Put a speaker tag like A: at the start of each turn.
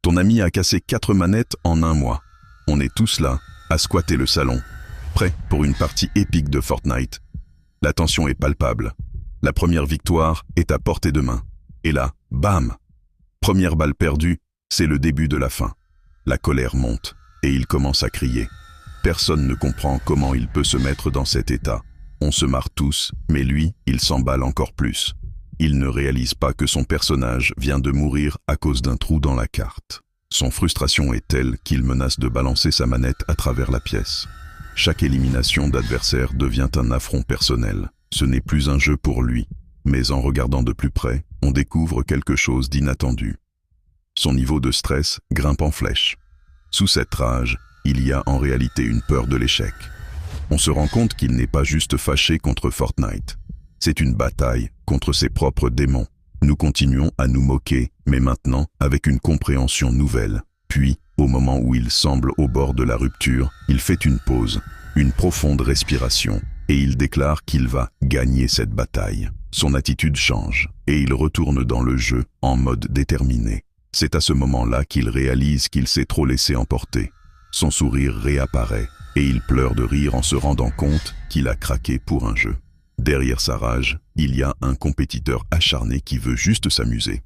A: Ton ami a cassé 4 manettes en un mois. On est tous là, à squatter le salon, prêts pour une partie épique de Fortnite. La tension est palpable. La première victoire est à portée de main. Et là, bam! Première balle perdue, c'est le début de la fin. La colère monte, et il commence à crier. Personne ne comprend comment il peut se mettre dans cet état. On se marre tous, mais lui, il s'emballe encore plus. Il ne réalise pas que son personnage vient de mourir à cause d'un trou dans la carte. Son frustration est telle qu'il menace de balancer sa manette à travers la pièce. Chaque élimination d'adversaire devient un affront personnel. Ce n'est plus un jeu pour lui, mais en regardant de plus près, on découvre quelque chose d'inattendu. Son niveau de stress grimpe en flèche. Sous cette rage, il y a en réalité une peur de l'échec. On se rend compte qu'il n'est pas juste fâché contre Fortnite. C'est une bataille contre ses propres démons. Nous continuons à nous moquer, mais maintenant avec une compréhension nouvelle. Puis, au moment où il semble au bord de la rupture, il fait une pause, une profonde respiration, et il déclare qu'il va gagner cette bataille. Son attitude change, et il retourne dans le jeu en mode déterminé. C'est à ce moment-là qu'il réalise qu'il s'est trop laissé emporter. Son sourire réapparaît, et il pleure de rire en se rendant compte qu'il a craqué pour un jeu. Derrière sa rage, il y a un compétiteur acharné qui veut juste s'amuser.